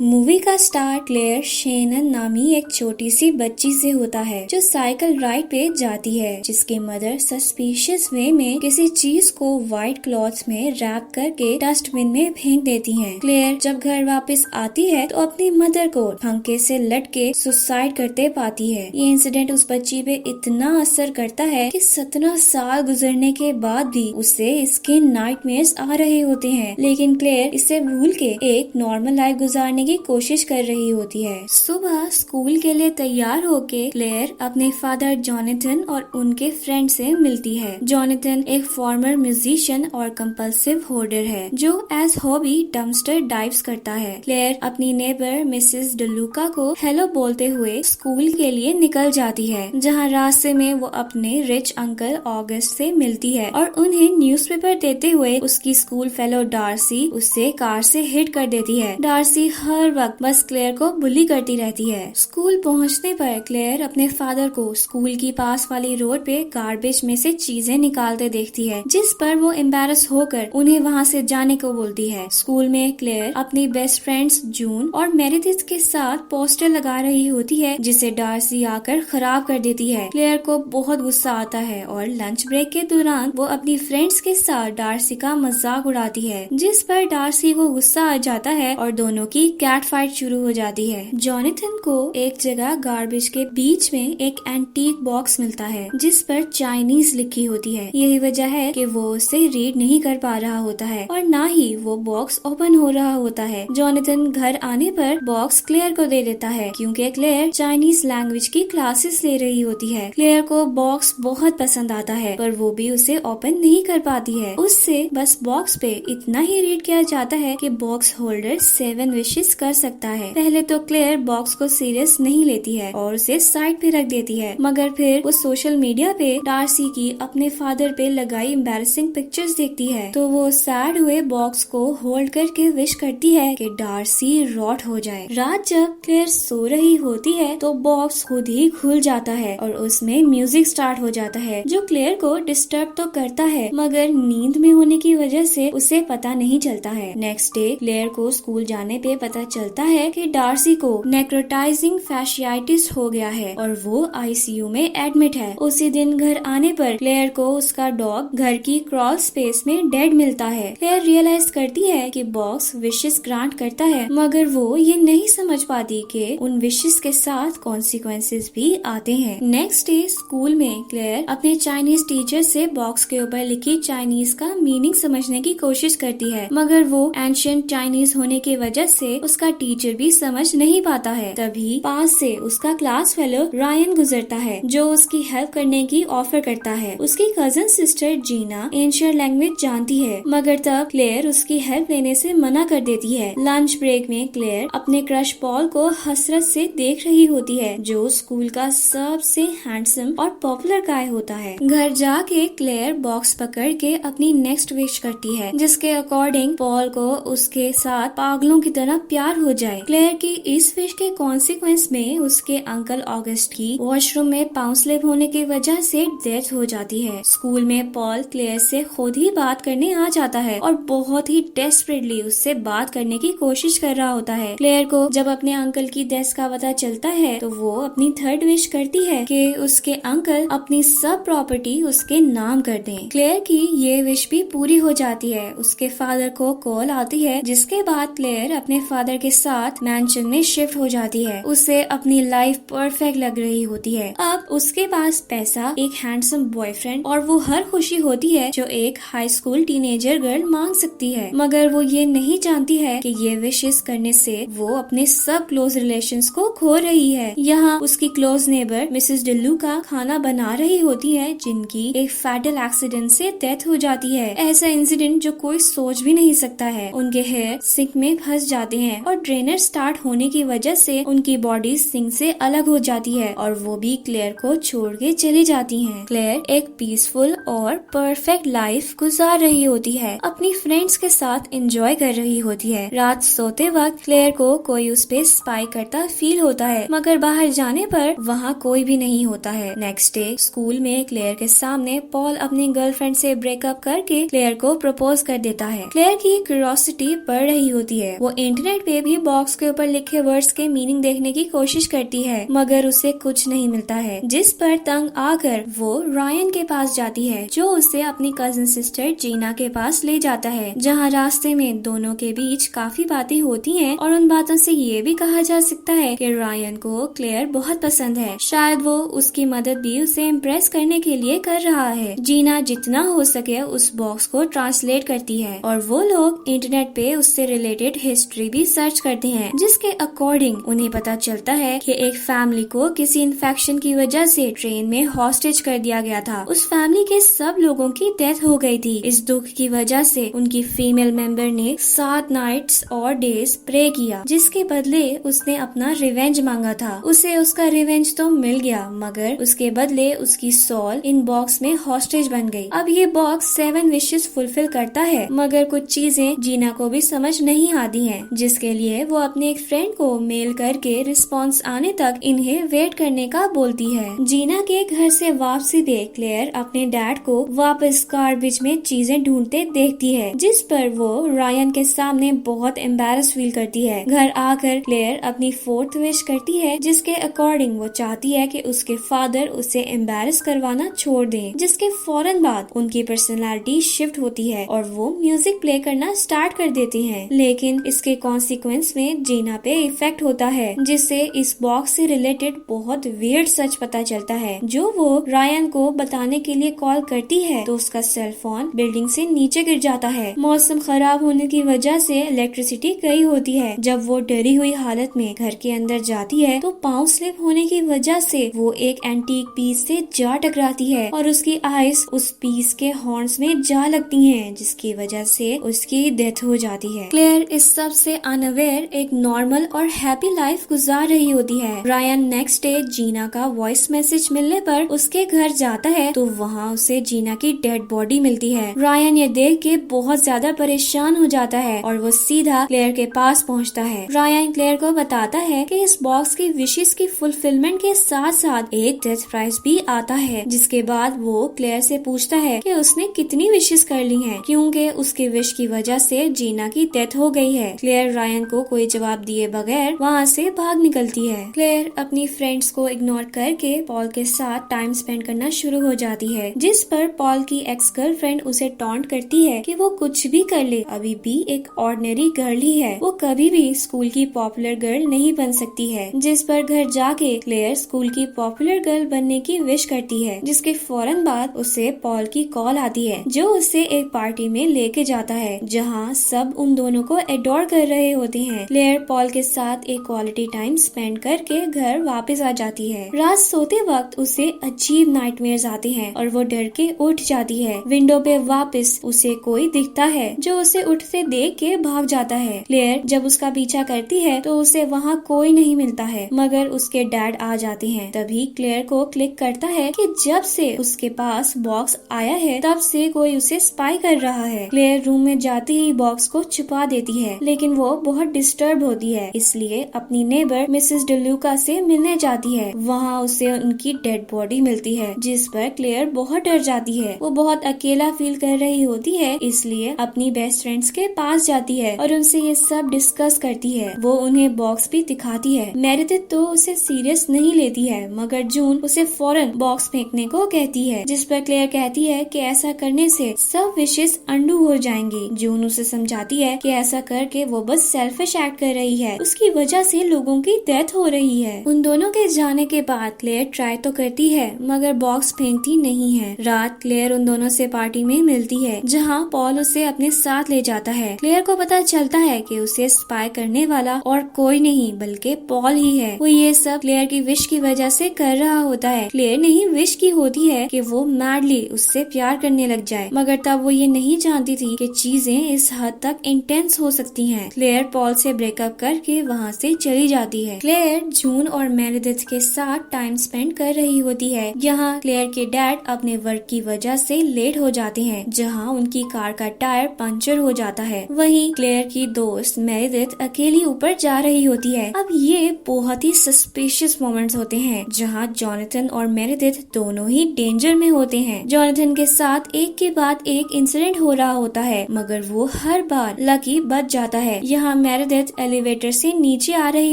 Movie का start clear Shannon नामी एक छोटी सी बच्ची से होता है जो साइकिल राइड पे जाती है, जिसके मदर सस्पिशियस वे में किसी चीज को व्हाइट क्लॉथ्स में रैप करके डस्टबिन में फेंक देती है। क्लेयर जब घर वापस आती है तो अपनी मदर को पंखे से लटके सुसाइड करते पाती है। ये इंसिडेंट उस बच्ची पे इतना असर करता है कि 17 साल गुजरने के बाद भी उसे इसके नाइटमेयर्स आ रहे होते हैं, लेकिन क्लेयर इसे भूल के एक नॉर्मल लाइफ गुजारने की कोशिश कर रही होती है। सुबह स्कूल के लिए तैयार होके क्लेयर अपने फादर जॉनथन और उनके फ्रेंड से मिलती है। जॉनथन एक फॉर्मर म्यूजिशियन और कंपल्सिव होर्डर है जो एज हॉबी डम्पस्टर डाइव्स करता है। क्लेयर अपनी नेबर मिसेस डलूका को हेलो बोलते हुए स्कूल के लिए निकल जाती है, जहाँ रास्ते में वो अपने रिच अंकल ऑगस्ट से मिलती है और उन्हें न्यूज़पेपर देते हुए उसकी स्कूल फेलो डार्सी उससे कार से हिट कर देती है। डार्सी हर वक्त बस क्लेयर को बुली करती रहती है। स्कूल पहुंचने पर क्लेयर अपने फादर को स्कूल की पास वाली रोड पे गार्बेज में से चीजें निकालते देखती है, जिस पर वो एम्बैरस होकर उन्हें वहां से जाने को बोलती है। स्कूल में क्लेयर अपनी बेस्ट फ्रेंड्स जून और मेरिडिथ के साथ पोस्टर लगा रही होती है, जिसे डार्सी आकर खराब कर देती है। क्लेयर को बहुत गुस्सा आता है और लंच ब्रेक के दौरान वो अपनी फ्रेंड्स के साथ डार्सी का मजाक उड़ाती है, जिस पर डार्सी को गुस्सा आ जाता है और दोनों की कैट फाइट शुरू हो जाती है। जॉनथन को एक जगह गार्बेज के बीच में एक एंटीक बॉक्स मिलता है जिस पर चाइनीज लिखी होती है। यही वजह है कि वो उसे रीड नहीं कर पा रहा होता है और ना ही वो बॉक्स ओपन हो रहा होता है। जॉनथन घर आने पर बॉक्स क्लेयर को दे देता है क्योंकि क्लेयर चाइनीज लैंग्वेज की क्लासेस ले रही होती है। क्लेयर को बॉक्स बहुत पसंद आता है पर वो भी उसे ओपन नहीं कर पाती है। उससे बस बॉक्स पे इतना ही रीड किया जाता है कि बॉक्स होल्डर 7 विशेस कर सकता है। पहले तो क्लेयर बॉक्स को सीरियस नहीं लेती है और उसे साइड पे रख देती है, मगर फिर वो सोशल मीडिया पे डार्सी की अपने फादर पे लगाई एम्बैरसिंग पिक्चर्स देखती है, तो वो सैड हुए बॉक्स को होल्ड करके विश करती है कि डार्सी रॉट हो जाए। रात जब क्लेयर सो रही होती है तो बॉक्स खुद ही खुल जाता है और उसमें म्यूजिक स्टार्ट हो जाता है जो क्लेयर को डिस्टर्ब तो करता है, मगर नींद में होने की वजह से उसे पता नहीं चलता है। नेक्स्ट डे क्लेयर को स्कूल जाने पे पता चलता है कि डार्सी को नेक्रोटाइजिंग फैशियाइटिस हो गया है और वो आईसीयू में एडमिट है। उसी दिन घर आने पर क्लेयर को उसका डॉग घर की क्रॉल स्पेस में डेड मिलता है। क्लेयर रियलाइज करती है कि बॉक्स विशेस ग्रांट करता है, मगर वो ये नहीं समझ पाती कि उन विशेस के साथ कॉन्सिक्वेंसेस भी आते हैं। नेक्स्ट डे स्कूल में क्लेयर अपने चाइनीज टीचर से बॉक्स के ऊपर लिखी चाइनीज का मीनिंग समझने की कोशिश करती है, मगर वो एंशिएंट चाइनीज होने की वजह से उसका टीचर भी समझ नहीं पाता है। तभी पास से उसका क्लास फेलो रायन गुजरता है जो उसकी हेल्प करने की ऑफर करता है। उसकी कजन सिस्टर जीना एंशिएंट लैंग्वेज जानती है, मगर तब क्लेयर उसकी हेल्प लेने से मना कर देती है। लंच ब्रेक में क्लेयर अपने क्रश पॉल को हसरत से देख रही होती है जो स्कूल का सबसे हैंडसम और पॉपुलर गाय होता है। घर जाके क्लेयर बॉक्स पकड़ के अपनी नेक्स्ट विश करती है, जिसके अकॉर्डिंग पॉल को उसके साथ पागलों की तरह प्यार हो जाए। क्लेयर की इस विश के कॉन्सिक्वेंस में उसके अंकल ऑगस्ट की वॉशरूम में पाउंड स्लिप होने की वजह से डेथ हो जाती है। स्कूल में पॉल क्लेयर से खुद ही बात करने आ जाता है और बहुत ही डेस्परेटली उससे बात करने की कोशिश कर रहा होता है। क्लेयर को जब अपने अंकल की डेथ का पता चलता है तो वो अपनी थर्ड विश करती है कि उसके अंकल अपनी सब प्रॉपर्टी उसके नाम कर दें। क्लेयर की ये विश भी पूरी हो जाती है। उसके फादर को कॉल आती है, जिसके बाद क्लेयर अपने फादर के साथ मैंशन में शिफ्ट हो जाती है। उसे अपनी लाइफ परफेक्ट लग रही होती है। अब उसके पास पैसा, एक हैंडसम बॉयफ्रेंड और वो हर खुशी होती है जो एक हाई स्कूल टीनेजर गर्ल मांग सकती है, मगर वो ये नहीं जानती है कि ये विशेस करने से वो अपने सब क्लोज रिलेशंस को खो रही है। यहाँ उसकी क्लोज नेबर मिसेस डलूका खाना बना रही होती है, जिनकी एक फैटल एक्सीडेंट से डेथ हो जाती है। ऐसा इंसिडेंट जो कोई सोच भी नहीं सकता है। उनके हेयर सिंक में फंस जाते हैं और ड्रेनर स्टार्ट होने की वजह से उनकी बॉडी सिंक से अलग हो जाती है और वो भी क्लेयर को छोड़ के चली जाती हैं। क्लेयर एक पीसफुल और परफेक्ट लाइफ गुजार रही होती है, अपनी फ्रेंड्स के साथ एंजॉय कर रही होती है। रात सोते वक्त क्लेयर को कोई उस पे स्पाई करता फील होता है, मगर बाहर जाने पर वहाँ कोई भी नहीं होता है। नेक्स्ट डे स्कूल में क्लेयर के सामने पॉल अपनी गर्लफ्रेंड से ब्रेकअप करके क्लेयर को प्रपोज कर देता है। क्लेयर की क्यूरियोसिटी बढ़ रही होती है। वो इंटरनेट बेबी बॉक्स के ऊपर लिखे वर्ड्स के मीनिंग देखने की कोशिश करती है, मगर उसे कुछ नहीं मिलता है, जिस पर तंग आकर वो रायन के पास जाती है, जो उसे अपनी कजिन सिस्टर जीना के पास ले जाता है, जहाँ रास्ते में दोनों के बीच काफी बातें होती हैं और उन बातों से ये भी कहा जा सकता है कि रायन को क्लेयर बहुत पसंद है। शायद वो उसकी मदद भी उसे इम्प्रेस करने के लिए कर रहा है। जीना जितना हो सके उस बॉक्स को ट्रांसलेट करती है और वो लोग इंटरनेट पे उससे रिलेटेड हिस्ट्री भी सर्च करते हैं, जिसके अकॉर्डिंग उन्हें पता चलता है कि एक फैमिली को किसी इन्फेक्शन की वजह से ट्रेन में हॉस्टेज कर दिया गया था। उस फैमिली के सब लोगों की डेथ हो गई थी। इस दुख की वजह से उनकी फीमेल मेंबर ने 7 नाइट्स और डेज प्रे किया, जिसके बदले उसने अपना रिवेंज मांगा था। उसे उसका रिवेंज तो मिल गया, मगर उसके बदले उसकी सोल इन बॉक्स में हॉस्टेज बन गई। अब ये बॉक्स 7 विशेस फुलफिल करता है, मगर कुछ चीजें जीना को भी समझ नहीं आती हैं, जिसके लिए वो अपने एक फ्रेंड को मेल करके रिस्पॉन्स आने तक इन्हें वेट करने का बोलती है। जीना के घर से वापसी पे क्लेयर अपने डैड को वापस गार्बेज में चीजें ढूंढते देखती है, जिस पर वो रायन के सामने बहुत एम्बैरस फील करती है। घर आकर क्लेयर अपनी 4th विश करती है, जिसके अकॉर्डिंग वो चाहती है कि उसके फादर उसे एम्बैरस करवाना छोड़ दें, जिसके फौरन बाद उनकी पर्सनालिटी शिफ्ट होती है और वो म्यूजिक प्ले करना स्टार्ट कर देती हैं। लेकिन इसके कॉन्सिक्वेंस में जीना पे इफेक्ट होता है, जिससे इस बॉक्स से रिलेटेड बहुत वियर्ड सच पता चलता है, जो वो रायन को बताने के लिए कॉल करती है तो उसका सेल फोन बिल्डिंग से नीचे गिर जाता है। मौसम खराब होने की वजह से इलेक्ट्रिसिटी गई होती है। जब वो डरी हुई हालत में घर के अंदर जाती है तो पाँव स्लिप होने की वजह से वो एक एंटीक पीस से जा टकराती है और उसकी आइज उस पीस के हॉर्न्स में जा लगती हैं, जिसकी वजह से उसकी डेथ हो जाती है। क्लेयर इस सब से अनअवेयर एक नॉर्मल और हैप्पी लाइफ गुजार रही होती है। रायन नेक्स्ट डे जीना का वॉइस मैसेज मिलने पर उसके घर जाता है तो वहाँ उसे जीना की डेड बॉडी मिलती है। रायन ये देख के बहुत ज्यादा परेशान हो जाता है और वो सीधा क्लेयर के पास पहुँचता है। रायन क्लेयर को बताता है कि इस बॉक्स की विशेस की फुलफिलमेंट के साथ साथ एक डेथ प्राइज भी आता है, जिसके बाद वो क्लेयर से पूछता है कि उसने कितनी विशेस कर ली हैं, क्योंकि उसकी विश की वजह से जीना की डेथ हो गई है। क्लेयर रायन को कोई जवाब दिए बगैर वहाँ से भाग निकलती है। क्लेयर अपनी फ्रेंड्स को इग्नोर करके पॉल के साथ टाइम स्पेंड करना शुरू हो जाती है, जिस पर पॉल की एक्स गर्लफ्रेंड उसे टॉन्ट करती है कि वो कुछ भी कर ले, अभी भी एक ऑर्डिनरी गर्ल ही है, वो कभी भी स्कूल की पॉपुलर गर्ल नहीं बन सकती है। जिस पर घर जाके क्लेयर स्कूल की पॉपुलर गर्ल बनने की विश करती है, जिसके फौरन बाद उसे पॉल की कॉल आती है, जो उसे एक पार्टी में लेके जाता है, जहाँ सब उन दोनों को एडोर कर रहे होते हैं। क्लेयर पॉल के साथ एक क्वालिटी टाइम स्पेंड करके घर वापस आ जाती है। रात सोते वक्त उसे अजीब नाइटमेयर्स आते हैं और वो डर के उठ जाती है। विंडो पे वापस उसे कोई दिखता है, जो उसे उठते देख के भाग जाता है। क्लेयर जब उसका पीछा करती है तो उसे वहाँ कोई नहीं मिलता है, मगर उसके डैड आ जाते हैं। तभी क्लेयर को क्लिक करता है कि जब से उसके पास बॉक्स आया है तब से कोई उसे स्पाई कर रहा है। क्लेयर रूम में जाते ही बॉक्स को छुपा देती है, लेकिन वो बहुत डिस्टर्ब होती है, इसलिए अपनी नेबर मिसेस डेलुका से मिलने जाती है। वहाँ उसे उनकी डेड बॉडी मिलती है, जिस पर क्लेयर बहुत डर जाती है। वो बहुत अकेला फील कर रही होती है, इसलिए अपनी बेस्ट फ्रेंड्स के पास जाती है और उनसे ये सब डिस्कस करती है। वो उन्हें बॉक्स भी दिखाती है। मेरिडिथ तो उसे सीरियस नहीं लेती है, मगर जून उसे फौरन बॉक्स फेंकने को कहती है, जिस पर क्लेयर कहती है कि ऐसा करने से सब विशेस अंडू हो जाएंगी। जून उसे समझाती है कि ऐसा करके वो बस सेल्फिश एक्ट कर रही है, उसकी वजह से लोगों की डेथ हो रही है। उन दोनों के जाने के बाद क्लेयर ट्राई तो करती है, मगर बॉक्स फेंकती नहीं है। रात क्लेयर उन दोनों से पार्टी में मिलती है, जहाँ पॉल उसे अपने साथ ले जाता है। क्लेयर को पता चलता है कि उसे स्पाई करने वाला और कोई नहीं बल्कि पॉल ही है। वो ये सब क्लेयर की विश की वजह से कर रहा होता है। क्लेयर ने ही विश की होती है कि वो मैडली उससे प्यार करने लग जाए, मगर तब वो ये नहीं जानती थी कि चीजें इस हद तक इंटेंस हो सकती हैं। क्लेयर पॉल से ब्रेकअप करके वहाँ से चली जाती है। क्लेयर जून और मेरिडिथ के साथ टाइम स्पेंड कर रही होती है। यहाँ क्लेयर के डैड अपने वर्क की वजह से लेट हो जाते हैं, जहाँ उनकी कार का टायर पंचर हो जाता है। वहीं क्लेयर की दोस्त मेरिडिथ अकेली ऊपर जा रही होती है। अब ये बहुत ही सस्पिशियस मोमेंट्स होते हैं, जहाँ जॉनथन और मेरिडिथ दोनों ही डेंजर में होते हैं। जॉनथन के साथ एक के बाद एक इंसिडेंट हो रहा होता है, मगर वो हर बार लकी बच जाता है। यहाँ जहाँ मेरेडिथ एलिवेटर से नीचे आ रही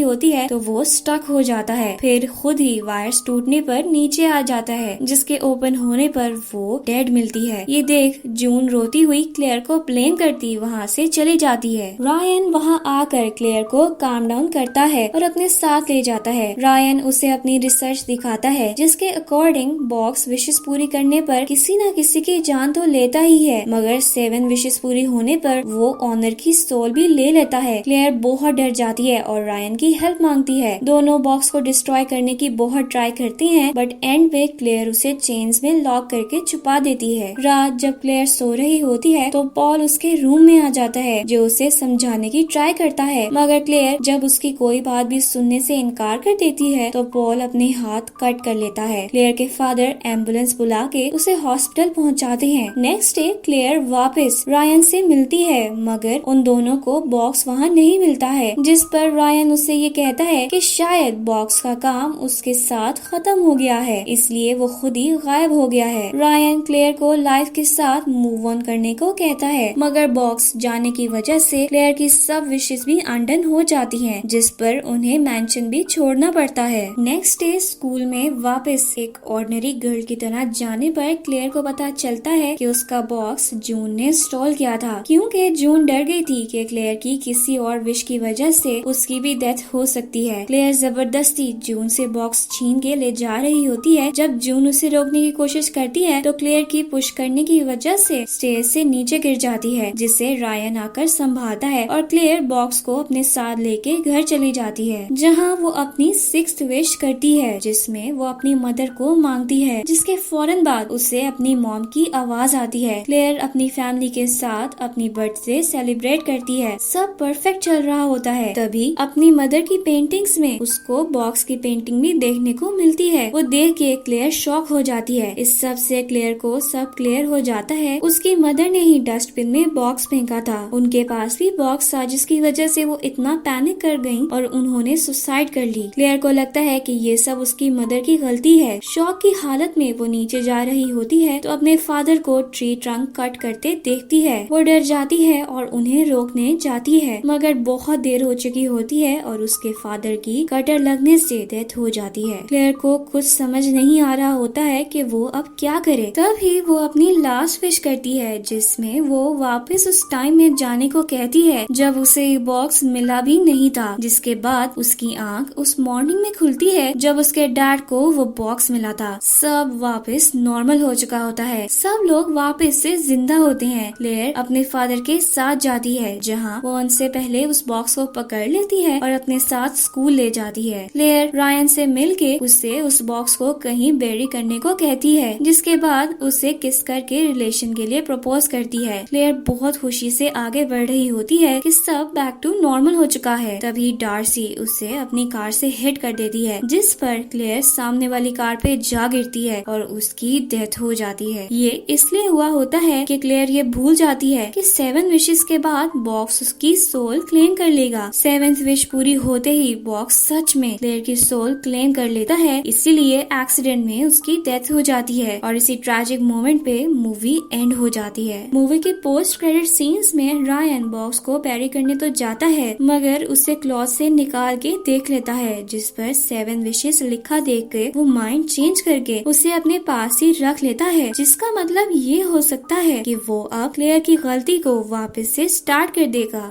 होती है तो वो स्टक हो जाता है। फिर खुद ही वायर्स टूटने पर नीचे आ जाता है, जिसके ओपन होने पर वो डेड मिलती है। ये देख जून रोती हुई क्लेयर को ब्लेम करती वहाँ से चली जाती है। रायन वहाँ आकर क्लेयर को काम डाउन करता है और अपने साथ ले जाता है। रायन उसे अपनी रिसर्च दिखाता है, जिसके अकॉर्डिंग बॉक्स विशेष पूरी करने पर किसी न किसी की जान तो लेता ही है, मगर 7 विशेष पूरी होने पर वो ऑनर की सोल भी ले लेता है। क्लेयर बहुत डर जाती है और रायन की हेल्प मांगती है। दोनों बॉक्स को डिस्ट्रॉय करने की बहुत ट्राई करती हैं, बट एंड में क्लेयर उसे चेन्स में लॉक करके छुपा देती है। रात जब क्लेयर सो रही होती है तो पॉल उसके रूम में आ जाता है, जो उसे समझाने की ट्राई करता है, मगर क्लेयर जब उसकी कोई बात भी सुनने से इनकार कर देती है तो पॉल अपने हाथ कट कर लेता है। क्लेयर के फादर एम्बुलेंस बुला के उसे हॉस्पिटल पहुंचाते हैं। नेक्स्ट डे क्लेयर वापस रायन से मिलती है, मगर उन दोनों को बॉक्स वहाँ नहीं मिलता है, जिस पर रायन उससे ये कहता है कि शायद बॉक्स का काम उसके साथ खत्म हो गया है, इसलिए वो खुद ही गायब हो गया है। रायन क्लेयर को लाइफ के साथ मूव ऑन करने को कहता है, मगर बॉक्स जाने की वजह से क्लेयर की सब विशेस भी अनडन हो जाती हैं, जिस पर उन्हें मैंशन भी छोड़ना पड़ता है। नेक्स्ट डे स्कूल में वापस एक ऑर्डिनरी गर्ल की तरह जाने पर क्लेयर को पता चलता है कि उसका बॉक्स जून ने स्टॉल किया था, क्योंकि जून डर गई थी कि क्लेयर की किसी और विश की वजह से उसकी भी डेथ हो सकती है। क्लेयर जबरदस्ती जून से बॉक्स छीन के ले जा रही होती है। जब जून उसे रोकने की कोशिश करती है तो क्लेयर की पुश करने की वजह से स्टेज से नीचे गिर जाती है, जिसे रायन आकर संभालता है और क्लेयर बॉक्स को अपने साथ लेके घर चली जाती है, जहाँ वो अपनी 6th विश करती है, जिसमें वो अपनी मदर को मांगती है, जिसके फौरन बाद उसे अपनी मॉम की आवाज आती है। क्लेयर अपनी फैमिली के साथ अपनी बर्थडे सेलिब्रेट करती है। सब परफेक्ट चल रहा होता है, तभी अपनी मदर की पेंटिंग्स में उसको बॉक्स की पेंटिंग भी देखने को मिलती है। वो देख के क्लेयर शॉक हो जाती है। इस सब से क्लेयर को सब क्लियर हो जाता है। उसकी मदर ने ही डस्टबिन में बॉक्स फेंका था। उनके पास भी बॉक्स था, जिसकी वजह से वो इतना पैनिक कर गयी और उन्होंने सुसाइड कर ली। क्लेयर को लगता है कि ये सब उसकी मदर की गलती है। शॉक की हालत में वो नीचे जा रही होती है तो अपने फादर को ट्री ट्रंक कट करते देखती है। वो डर जाती है और उन्हें रोकने जाती है, मगर बहुत देर हो चुकी होती है और उसके फादर की कटर लगने से डेथ हो जाती है। क्लेयर को कुछ समझ नहीं आ रहा होता है कि वो अब क्या करे। तभी वो अपनी लास्ट विश करती है, जिसमें वो वापस उस टाइम में जाने को कहती है जब उसे ये बॉक्स मिला भी नहीं था, जिसके बाद उसकी आंख उस मॉर्निंग में खुलती है जब उसके डैड को वो बॉक्स मिला था। सब वापस नॉर्मल हो चुका होता है। सब लोग वापस से जिंदा होते हैं। क्लेयर अपने फादर के साथ जाती है, जहाँ वो उनसे पहले उस बॉक्स को पकड़ लेती है और अपने साथ स्कूल ले जाती है। क्लेयर रायन से मिलके उससे उस बॉक्स को कहीं बेरी करने को कहती है, जिसके बाद उसे किस करके रिलेशन के लिए प्रपोज करती है। क्लेयर बहुत खुशी से आगे बढ़ रही होती है कि सब बैक टू नॉर्मल हो चुका है। तभी डार्सी उसे अपनी कार से हिट कर देती है, जिस पर क्लेयर सामने वाली कार पे जा गिरती है और उसकी डेथ हो जाती है। ये इसलिए हुआ होता है कि क्लेयर ये भूल जाती है कि 7 विशेस के बाद बॉक्स उसकी सोल क्लेम कर लेगा। 7th विश पूरी होते ही बॉक्स सच में क्लेयर की सोल क्लेम कर लेता है, इसीलिए एक्सीडेंट में उसकी डेथ हो जाती है और इसी ट्रैजिक मोमेंट पे मूवी एंड हो जाती है। मूवी के पोस्ट क्रेडिट सीन्स में रायन बॉक्स को पैरी करने तो जाता है, मगर उसे क्लॉथ से निकाल के देख लेता है, जिस पर 7 विशेस लिखा देख के वो माइंड चेंज करके उसे अपने पास ही रख लेता है, जिसका मतलब ये हो सकता है कि वो अब क्लेयर की गलती को वापस से स्टार्ट कर देगा।